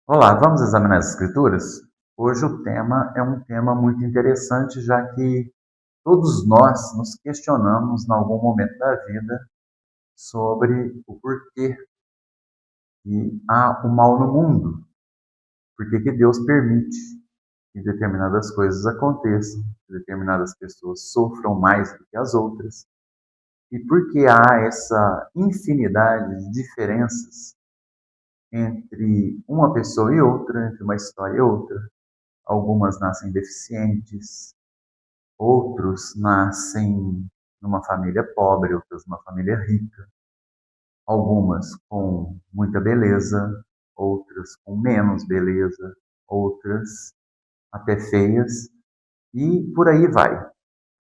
Olá, vamos examinar as Escrituras? Hoje o tema é um tema muito interessante, já que todos nós nos questionamos em algum momento da vida sobre o porquê que há o mal no mundo, porquê que Deus permite que determinadas coisas aconteçam, que determinadas pessoas sofram mais do que as outras, e por que há essa infinidade de diferenças entre uma pessoa e outra, entre uma história e outra. Algumas nascem deficientes, outros nascem numa família pobre, outras numa família rica, algumas com muita beleza, outras com menos beleza, outras até feias, e por aí vai.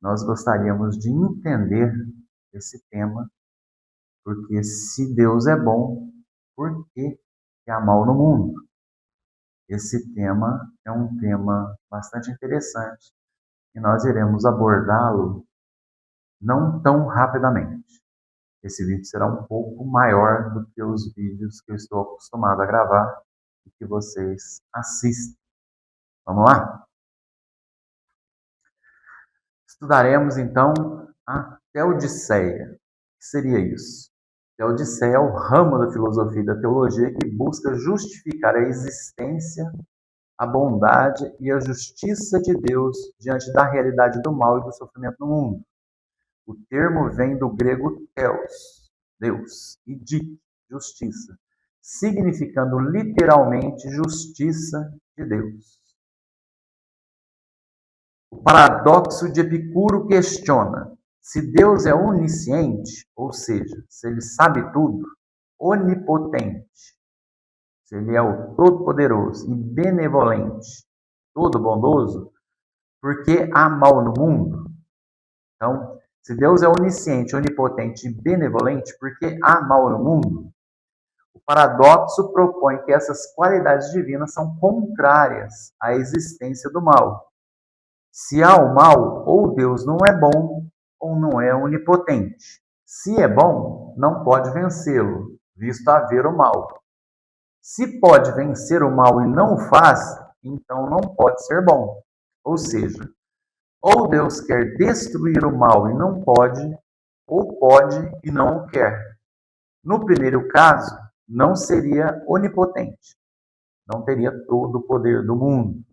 Nós gostaríamos de entender esse tema, porque se Deus é bom, por que há mal no mundo? Esse tema é um tema bastante interessante e nós iremos abordá-lo não tão rapidamente. Esse vídeo será um pouco maior do que os vídeos que eu estou acostumado a gravar e que vocês assistem. Vamos lá? Estudaremos então a Teodiceia. O que seria isso? Teodiceia é o ramo da filosofia e da teologia que busca justificar a existência, a bondade e a justiça de Deus diante da realidade do mal e do sofrimento no mundo. O termo vem do grego theos, Deus, e dik, justiça, significando literalmente justiça de Deus. O paradoxo de Epicuro questiona: se Deus é onisciente, ou seja, se ele sabe tudo, onipotente, se ele é o todo-poderoso e benevolente, todo bondoso, por que há mal no mundo? Então, se Deus é onisciente, onipotente e benevolente, por que há mal no mundo? O paradoxo propõe que essas qualidades divinas são contrárias à existência do mal. Se há o mal, ou Deus não é bom, ou não é onipotente. Se é bom, não pode vencê-lo, visto haver o mal. Se pode vencer o mal e não o faz, então não pode ser bom. Ou seja, ou Deus quer destruir o mal e não pode, ou pode e não o quer. No primeiro caso, não seria onipotente, não teria todo o poder do mundo,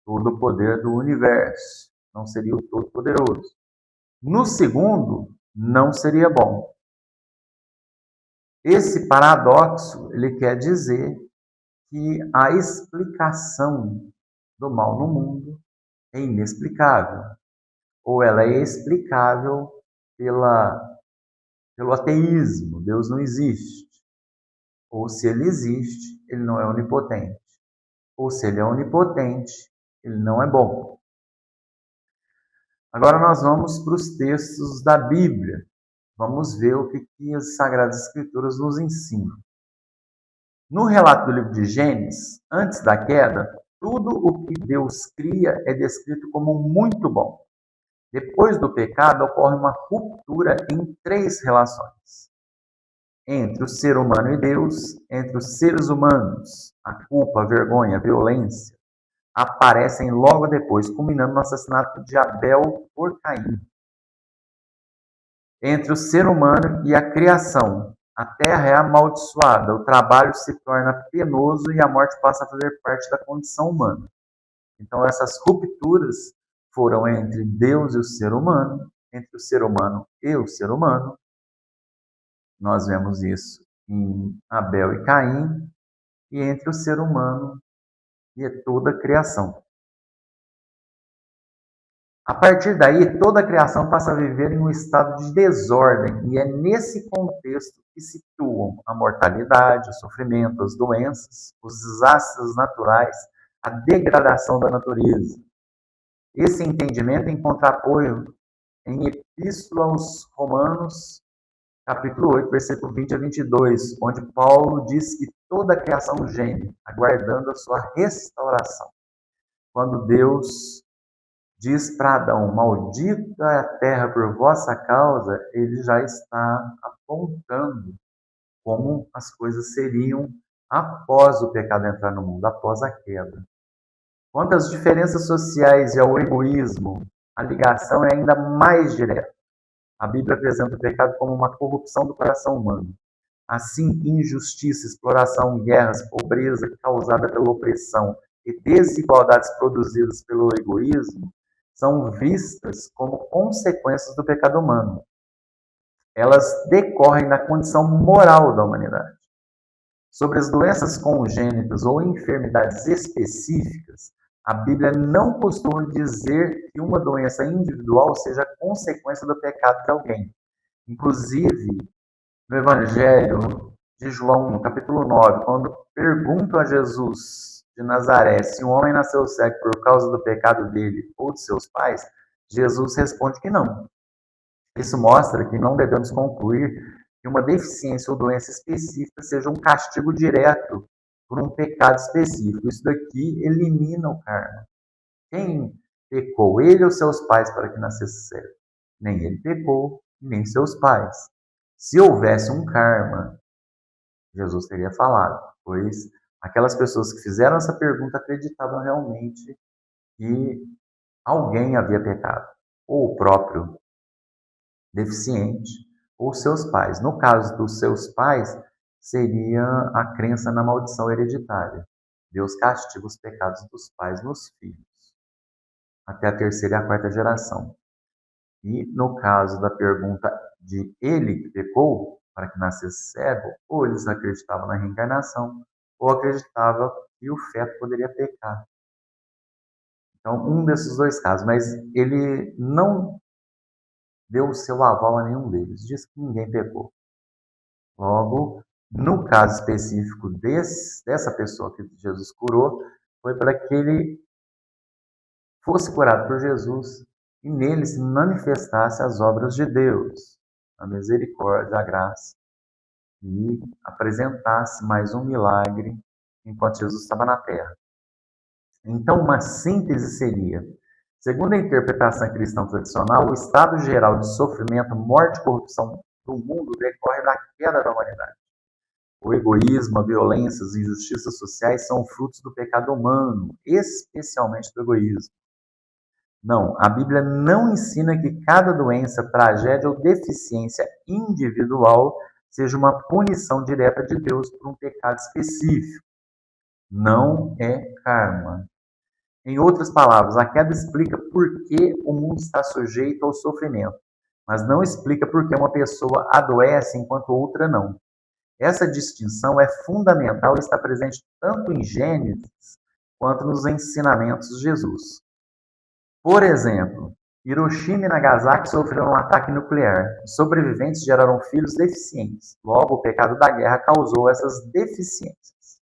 todo o poder do universo, não seria o todo-poderoso. No segundo, não seria bom. Esse paradoxo, ele quer dizer que a explicação do mal no mundo é inexplicável, ou ela é explicável pelo ateísmo, Deus não existe. Ou se ele existe, ele não é onipotente. Ou se ele é onipotente, ele não é bom. Agora nós vamos para os textos da Bíblia. Vamos ver o que as Sagradas Escrituras nos ensinam. No relato do livro de Gênesis, antes da queda, tudo o que Deus cria é descrito como muito bom. Depois do pecado, ocorre uma ruptura em três relações: entre o ser humano e Deus, entre os seres humanos. A culpa, a vergonha, a violência aparecem logo depois, culminando no assassinato de Abel por Caim. Entre o ser humano e a criação, a terra é amaldiçoada, o trabalho se torna penoso e a morte passa a fazer parte da condição humana. Então, essas rupturas foram entre Deus e o ser humano, entre o ser humano e o ser humano. Nós vemos isso em Abel e Caim, e entre o ser humano e toda a criação. A partir daí, toda a criação passa a viver em um estado de desordem, e é nesse contexto que situam a mortalidade, o sofrimento, as doenças, os desastres naturais, a degradação da natureza. Esse entendimento encontra apoio em Epístola aos Romanos, capítulo 8, versículo 20 a 22, onde Paulo diz que toda a criação geme, aguardando a sua restauração. Quando Deus diz para Adão: maldita é a terra por vossa causa, ele já está apontando como as coisas seriam após o pecado entrar no mundo, após a queda. Quanto às diferenças sociais e ao egoísmo, a ligação é ainda mais direta. A Bíblia apresenta o pecado como uma corrupção do coração humano. Assim, injustiça, exploração, guerras, pobreza causada pela opressão e desigualdades produzidas pelo egoísmo são vistas como consequências do pecado humano. Elas decorrem da condição moral da humanidade. Sobre as doenças congênitas ou enfermidades específicas, a Bíblia não costuma dizer que uma doença individual seja consequência do pecado de alguém. Inclusive, no Evangelho de João, no capítulo 9, quando perguntam a Jesus de Nazaré se um homem nasceu cego por causa do pecado dele ou de seus pais, Jesus responde que não. Isso mostra que não devemos concluir que uma deficiência ou doença específica seja um castigo direto por um pecado específico. Isso daqui elimina o karma. Quem pecou? Ele ou seus pais para que nascesse cego? Nem ele pecou, nem seus pais. Se houvesse um karma, Jesus teria falado, pois aquelas pessoas que fizeram essa pergunta acreditavam realmente que alguém havia pecado, ou o próprio deficiente, ou seus pais. No caso dos seus pais, seria a crença na maldição hereditária. Deus castiga os pecados dos pais nos filhos, até a terceira e a quarta geração. E no caso da pergunta de ele que pecou para que nascesse cego, ou eles acreditavam na reencarnação, ou acreditavam que o feto poderia pecar. Então, um desses dois casos, mas ele não deu o seu aval a nenhum deles, diz que ninguém pecou. Logo, no caso específico dessa pessoa que Jesus curou, foi para que ele fosse curado por Jesus e nele se manifestasse as obras de Deus, a misericórdia, a graça, e apresentasse mais um milagre enquanto Jesus estava na terra. Então, uma síntese seria: segundo a interpretação cristã tradicional, o estado geral de sofrimento, morte e corrupção do mundo decorre da queda da humanidade. O egoísmo, a violência, as injustiças sociais são frutos do pecado humano, especialmente do egoísmo. Não, a Bíblia não ensina que cada doença, tragédia ou deficiência individual seja uma punição direta de Deus por um pecado específico. Não é karma. Em outras palavras, a queda explica por que o mundo está sujeito ao sofrimento, mas não explica por que uma pessoa adoece enquanto outra não. Essa distinção é fundamental e está presente tanto em Gênesis quanto nos ensinamentos de Jesus. Por exemplo, Hiroshima e Nagasaki sofreram um ataque nuclear. Os sobreviventes geraram filhos deficientes. Logo, o pecado da guerra causou essas deficiências.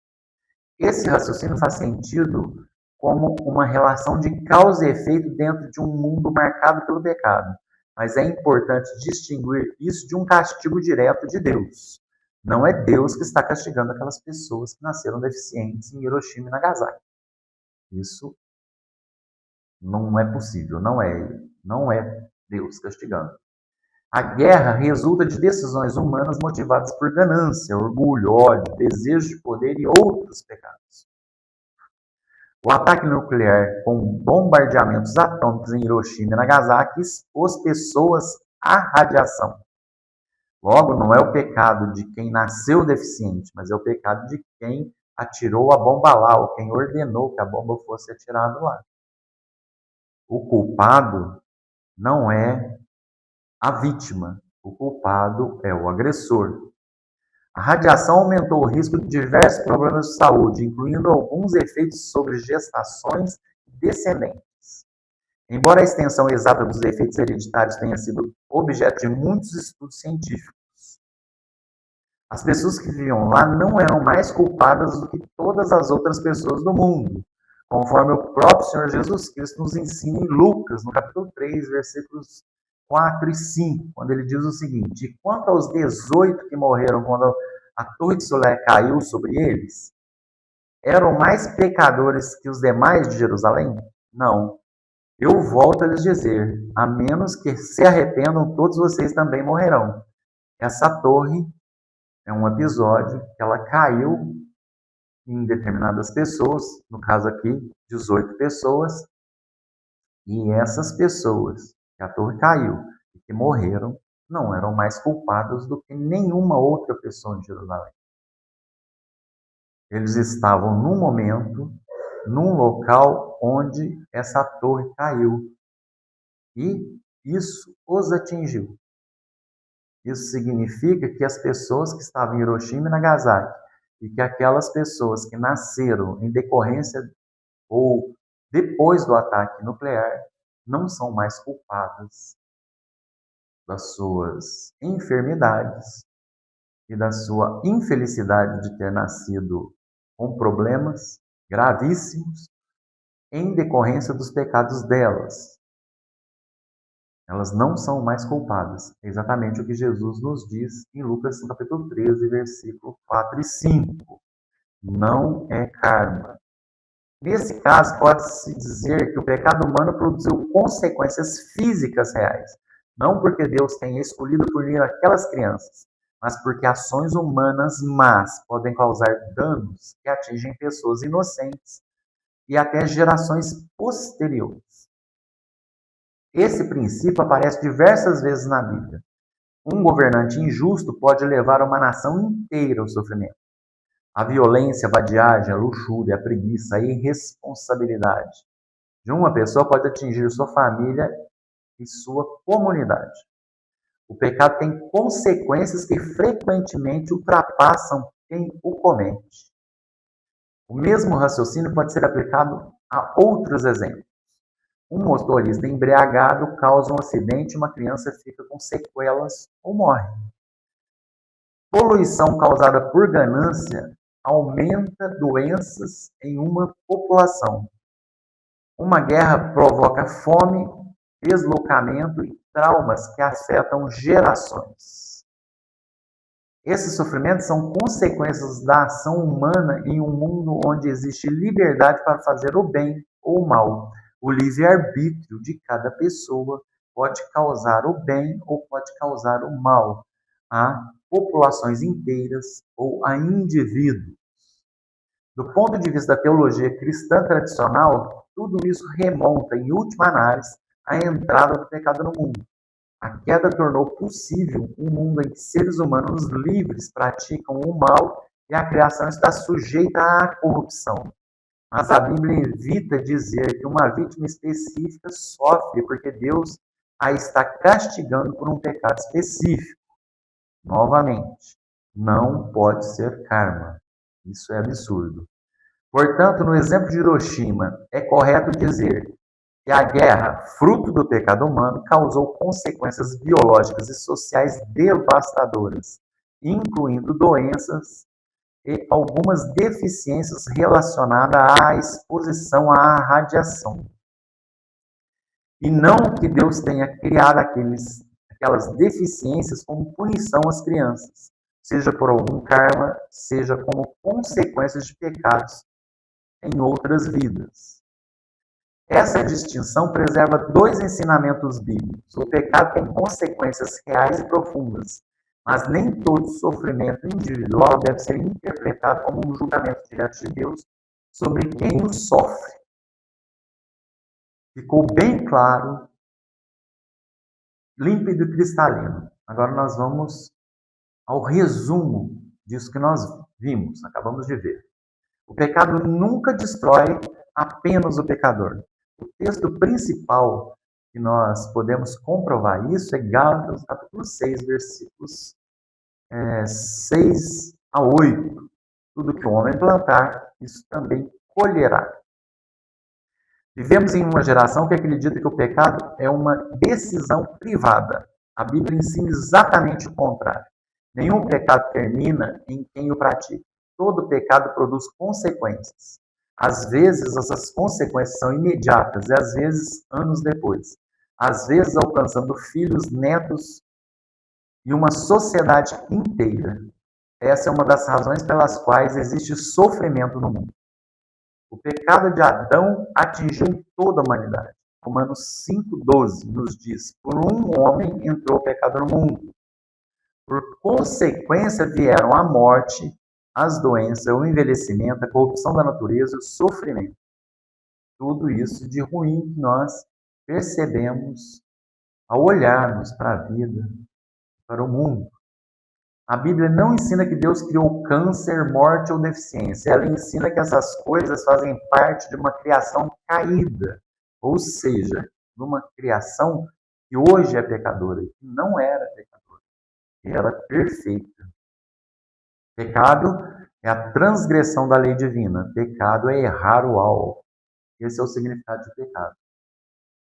Esse raciocínio faz sentido como uma relação de causa e efeito dentro de um mundo marcado pelo pecado. Mas é importante distinguir isso de um castigo direto de Deus. Não é Deus que está castigando aquelas pessoas que nasceram deficientes em Hiroshima e Nagasaki. Isso não é possível, não é Deus castigando. A guerra resulta de decisões humanas motivadas por ganância, orgulho, ódio, desejo de poder e outros pecados. O ataque nuclear com bombardeamentos atômicos em Hiroshima e Nagasaki expôs pessoas à radiação. Logo, não é o pecado de quem nasceu deficiente, mas é o pecado de quem atirou a bomba lá, ou quem ordenou que a bomba fosse atirada lá. O culpado não é a vítima, o culpado é o agressor. A radiação aumentou o risco de diversos problemas de saúde, incluindo alguns efeitos sobre gestações e descendentes. Embora a extensão exata dos efeitos hereditários tenha sido objeto de muitos estudos científicos, as pessoas que viviam lá não eram mais culpadas do que todas as outras pessoas do mundo, conforme o próprio Senhor Jesus Cristo nos ensina em Lucas, no capítulo 3, versículos 4 e 5, quando ele diz o seguinte: e quanto aos 18 que morreram quando a torre de Siloé caiu sobre eles, eram mais pecadores que os demais de Jerusalém? Não. Eu volto a lhes dizer, a menos que se arrependam, todos vocês também morrerão. Essa torre é um episódio que ela caiu em determinadas pessoas, no caso aqui, 18 pessoas, e essas pessoas que a torre caiu e que morreram não eram mais culpadas do que nenhuma outra pessoa em Jerusalém. Eles estavam num momento, num local onde essa torre caiu. E isso os atingiu. Isso significa que as pessoas que estavam em Hiroshima e Nagasaki, e que aquelas pessoas que nasceram em decorrência ou depois do ataque nuclear, não são mais culpadas das suas enfermidades e da sua infelicidade de ter nascido com problemas gravíssimos em decorrência dos pecados delas. Elas não são mais culpadas. É exatamente o que Jesus nos diz em Lucas capítulo 13, versículo 4 e 5. Não é karma. Nesse caso, pode-se dizer que o pecado humano produziu consequências físicas reais. Não porque Deus tenha escolhido punir aquelas crianças, mas porque ações humanas más podem causar danos que atingem pessoas inocentes e até gerações posteriores. Esse princípio aparece diversas vezes na Bíblia. Um governante injusto pode levar uma nação inteira ao sofrimento. A violência, a vadiagem, a luxúria, a preguiça, a irresponsabilidade de uma pessoa pode atingir sua família e sua comunidade. O pecado tem consequências que frequentemente ultrapassam quem o comete. O mesmo raciocínio pode ser aplicado a outros exemplos. Um motorista embriagado causa um acidente e uma criança fica com sequelas ou morre. Poluição causada por ganância aumenta doenças em uma população. Uma guerra provoca fome, deslocamento e traumas que afetam gerações. Esses sofrimentos são consequências da ação humana em um mundo onde existe liberdade para fazer o bem ou o mal. O livre-arbítrio de cada pessoa pode causar o bem ou pode causar o mal a populações inteiras ou a indivíduos. Do ponto de vista da teologia cristã tradicional, tudo isso remonta, em última análise, à entrada do pecado no mundo. A queda tornou possível um mundo em que seres humanos livres praticam o mal e a criação está sujeita à corrupção. Mas a Bíblia evita dizer que uma vítima específica sofre porque Deus a está castigando por um pecado específico. Novamente, não pode ser karma. Isso é absurdo. Portanto, no exemplo de Hiroshima, é correto dizer que a guerra, fruto do pecado humano, causou consequências biológicas e sociais devastadoras, incluindo doenças e algumas deficiências relacionadas à exposição à radiação. E não que Deus tenha criado aquelas deficiências como punição às crianças, seja por algum karma, seja como consequências de pecados em outras vidas. Essa distinção preserva dois ensinamentos bíblicos. O pecado tem consequências reais e profundas, mas nem todo sofrimento individual deve ser interpretado como um julgamento direto de Deus sobre quem o sofre. Ficou bem claro, límpido e cristalino. Agora nós vamos ao resumo disso que nós vimos, acabamos de ver. O pecado nunca destrói apenas o pecador. O texto principal que nós podemos comprovar isso é Gálatas capítulo 6, versículos 6 a 8. Tudo que o homem plantar, isso também colherá. Vivemos em uma geração que acredita que o pecado é uma decisão privada. A Bíblia ensina exatamente o contrário. Nenhum pecado termina em quem o pratica. Todo pecado produz consequências. Às vezes, essas consequências são imediatas e às vezes anos depois. Às vezes, alcançando filhos, netos e uma sociedade inteira. Essa é uma das razões pelas quais existe sofrimento no mundo. O pecado de Adão atingiu toda a humanidade. Romanos 5,12 nos diz: por um homem entrou o pecado no mundo. Por consequência vieram a morte, as doenças, o envelhecimento, a corrupção da natureza, o sofrimento. Tudo isso de ruim que nós percebemos ao olharmos para a vida, para o mundo. A Bíblia não ensina que Deus criou câncer, morte ou deficiência. Ela ensina que essas coisas fazem parte de uma criação caída. Ou seja, de uma criação que hoje é pecadora, que não era pecadora, que era perfeita. Pecado é a transgressão da lei divina. Pecado é errar o alvo. Esse é o significado de pecado.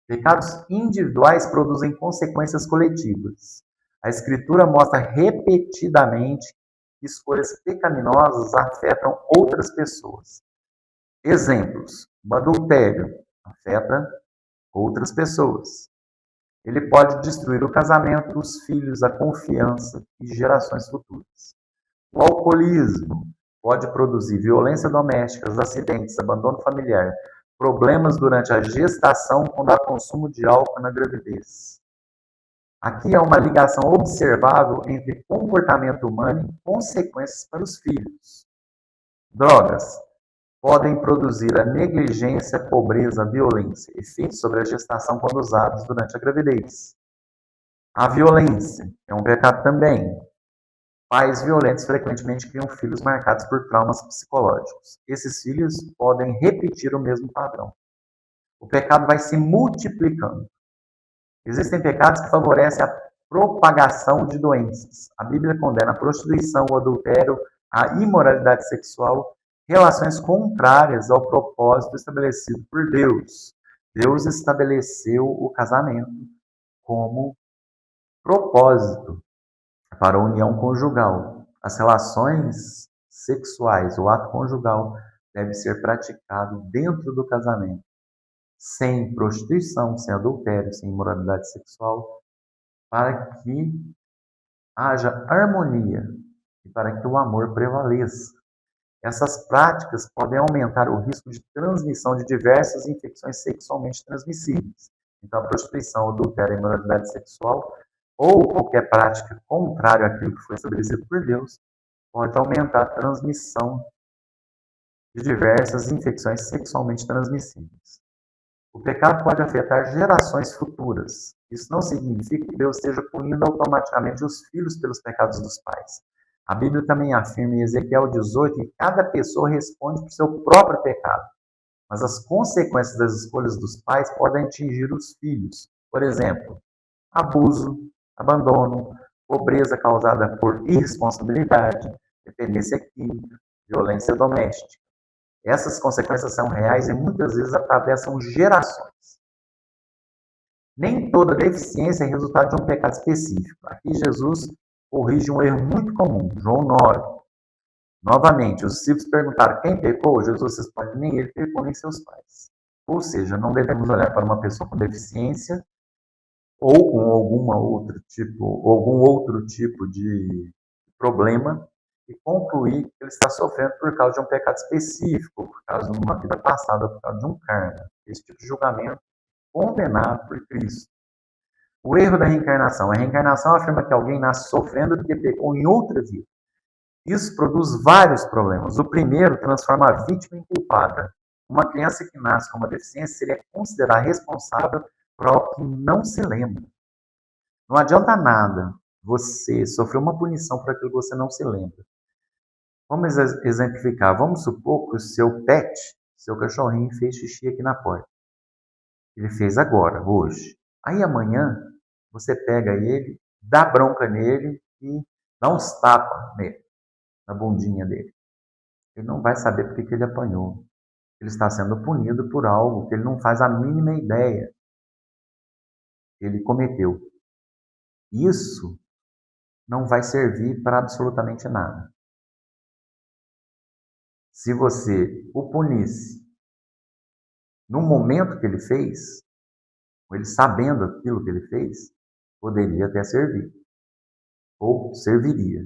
Pecados individuais produzem consequências coletivas. A Escritura mostra repetidamente que escolhas pecaminosas afetam outras pessoas. Exemplos: o adultério afeta outras pessoas. Ele pode destruir o casamento, os filhos, a confiança e gerações futuras. O alcoolismo pode produzir violência doméstica, acidentes, abandono familiar, problemas durante a gestação quando há consumo de álcool na gravidez. Aqui há uma ligação observável entre comportamento humano e consequências para os filhos. Drogas podem produzir a negligência, a pobreza, a violência, efeitos sobre a gestação quando usados durante a gravidez. A violência é um pecado também. Pais violentos frequentemente criam filhos marcados por traumas psicológicos. Esses filhos podem repetir o mesmo padrão. O pecado vai se multiplicando. Existem pecados que favorecem a propagação de doenças. A Bíblia condena a prostituição, o adultério, a imoralidade sexual, relações contrárias ao propósito estabelecido por Deus. Deus estabeleceu o casamento como propósito para a união conjugal. As relações sexuais, o ato conjugal, deve ser praticado dentro do casamento, sem prostituição, sem adultério, sem imoralidade sexual, para que haja harmonia e para que o amor prevaleça. Essas práticas podem aumentar o risco de transmissão de diversas infecções sexualmente transmissíveis. Então, a prostituição, o adultério, a imoralidade sexual ou qualquer prática contrária àquilo que foi estabelecido por Deus pode aumentar a transmissão de diversas infecções sexualmente transmissíveis. O pecado pode afetar gerações futuras. Isso não significa que Deus esteja punindo automaticamente os filhos pelos pecados dos pais. A Bíblia também afirma em Ezequiel 18 que cada pessoa responde por seu próprio pecado, mas as consequências das escolhas dos pais podem atingir os filhos. Por exemplo, abuso, abandono, pobreza causada por irresponsabilidade, dependência química, violência doméstica. Essas consequências são reais e muitas vezes atravessam gerações. Nem toda deficiência é resultado de um pecado específico. Aqui Jesus corrige um erro muito comum, João 9. Novamente, os discípulos perguntaram quem pecou. Jesus responde, nem ele pecou, nem seus pais. Ou seja, não devemos olhar para uma pessoa com deficiência ou com algum outro tipo de problema e concluir que ele está sofrendo por causa de um pecado específico, por causa de uma vida passada, por causa de um karma. Esse tipo de julgamento condenado por Cristo. O erro da reencarnação. A reencarnação afirma que alguém nasce sofrendo porque pecou em outra vida. Isso produz vários problemas. O primeiro transforma a vítima em culpada. Uma criança que nasce com uma deficiência seria considerada responsável por algo que não se lembra. Não adianta nada você sofrer uma punição por aquilo que você não se lembra. Vamos exemplificar. Vamos supor que o seu pet, seu cachorrinho, fez xixi aqui na porta. Ele fez agora, hoje. Aí amanhã, você pega ele, dá bronca nele e dá uns tapas nele, na bundinha dele. Ele não vai saber por que ele apanhou. Ele está sendo punido por algo que ele não faz a mínima ideia que ele cometeu. Isso não vai servir para absolutamente nada. Se você o punisse no momento que ele fez, ou ele sabendo aquilo que ele fez, poderia até servir. Ou serviria.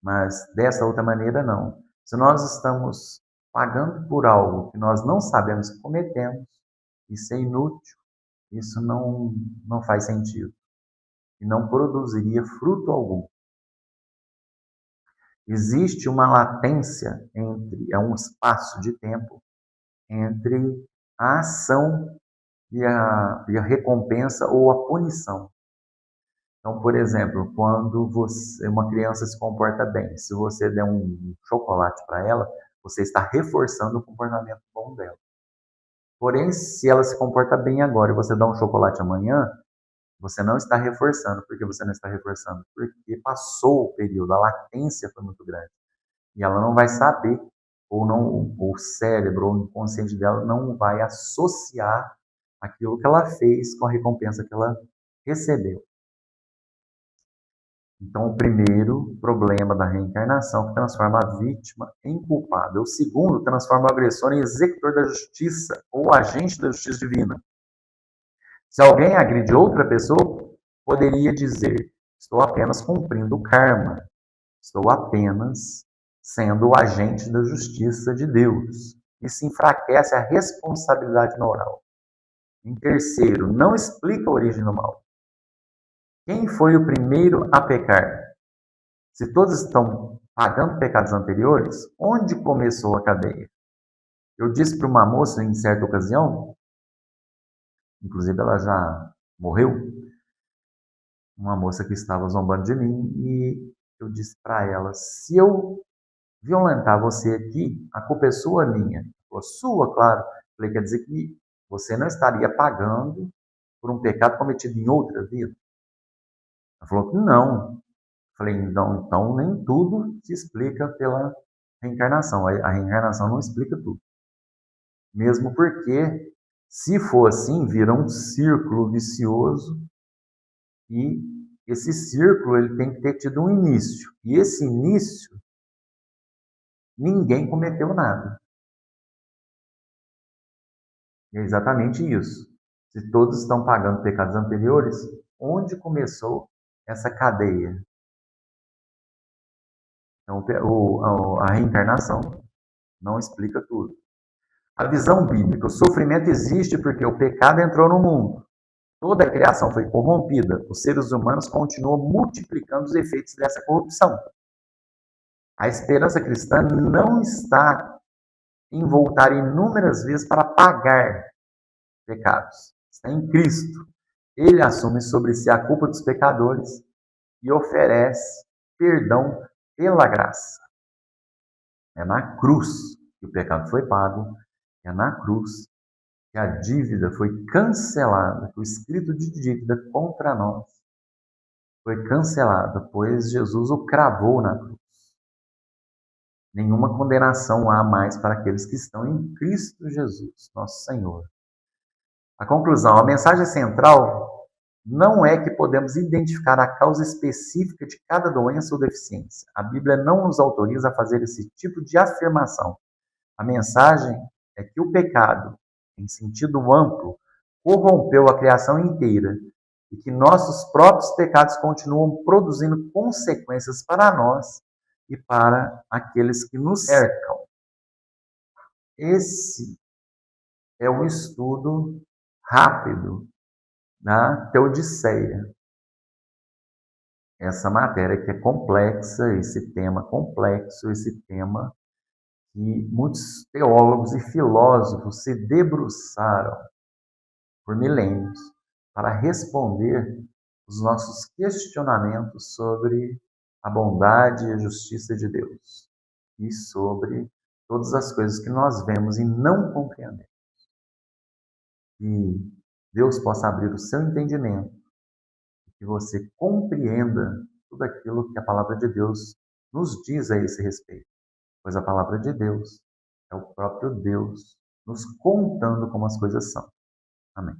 Mas dessa outra maneira, não. Se nós estamos pagando por algo que nós não sabemos que cometemos, isso é inútil, isso não faz sentido. E não produziria fruto algum. existe uma latência é um espaço de tempo entre a ação e a recompensa ou a punição. Então, por exemplo, quando uma criança se comporta bem, se você der um chocolate para ela, você está reforçando o comportamento bom dela. Porém, se ela se comporta bem agora e você dá um chocolate amanhã, você não está reforçando. Por que você não está reforçando? Porque passou o período, a latência foi muito grande. E ela não vai saber, ou não, o cérebro ou o inconsciente dela não vai associar aquilo que ela fez com a recompensa que ela recebeu. Então, o primeiro problema da reencarnação é que transforma a vítima em culpada. O segundo transforma o agressor em executor da justiça ou agente da justiça divina. Se alguém agride outra pessoa, poderia dizer: estou apenas cumprindo o karma, estou apenas sendo o agente da justiça de Deus. Isso enfraquece a responsabilidade moral. Em terceiro, não explica a origem do mal. Quem foi o primeiro a pecar? Se todos estão pagando pecados anteriores, onde começou a cadeia? Eu disse para uma moça em certa ocasião, inclusive ela já morreu, uma moça que estava zombando de mim, e eu disse para ela: se eu violentar você aqui, a culpa é sua ou minha? Ela falou: sua, claro. Eu falei: quer dizer que você não estaria pagando por um pecado cometido em outra vida? Ela falou que não. Eu falei: então nem tudo se explica pela reencarnação. A reencarnação não explica tudo. Mesmo porque, se for assim, vira um círculo vicioso e esse círculo ele tem que ter tido um início. E esse início, ninguém cometeu nada. É exatamente isso. Se todos estão pagando pecados anteriores, onde começou essa cadeia? Então, a reencarnação não explica tudo. A visão bíblica: o sofrimento existe porque o pecado entrou no mundo. Toda a criação foi corrompida. Os seres humanos continuam multiplicando os efeitos dessa corrupção. A esperança cristã não está em voltar inúmeras vezes para pagar pecados. Está em Cristo. Ele assume sobre si a culpa dos pecadores e oferece perdão pela graça. É na cruz que o pecado foi pago, é na cruz que a dívida foi cancelada, que o escrito de dívida contra nós foi cancelada, pois Jesus o cravou na cruz. Nenhuma condenação há mais para aqueles que estão em Cristo Jesus, nosso Senhor. A conclusão: a mensagem central não é que podemos identificar a causa específica de cada doença ou deficiência. A Bíblia não nos autoriza a fazer esse tipo de afirmação. A mensagem é que o pecado, em sentido amplo, corrompeu a criação inteira e que nossos próprios pecados continuam produzindo consequências para nós e para aqueles que nos cercam. Esse é o estudo rápido da Teodiceia. Essa matéria que é complexa, esse tema complexo, esse tema que muitos teólogos e filósofos se debruçaram por milênios para responder os nossos questionamentos sobre a bondade e a justiça de Deus e sobre todas as coisas que nós vemos e não compreendemos. Que Deus possa abrir o seu entendimento e que você compreenda tudo aquilo que a palavra de Deus nos diz a esse respeito, pois a palavra de Deus é o próprio Deus nos contando como as coisas são. Amém.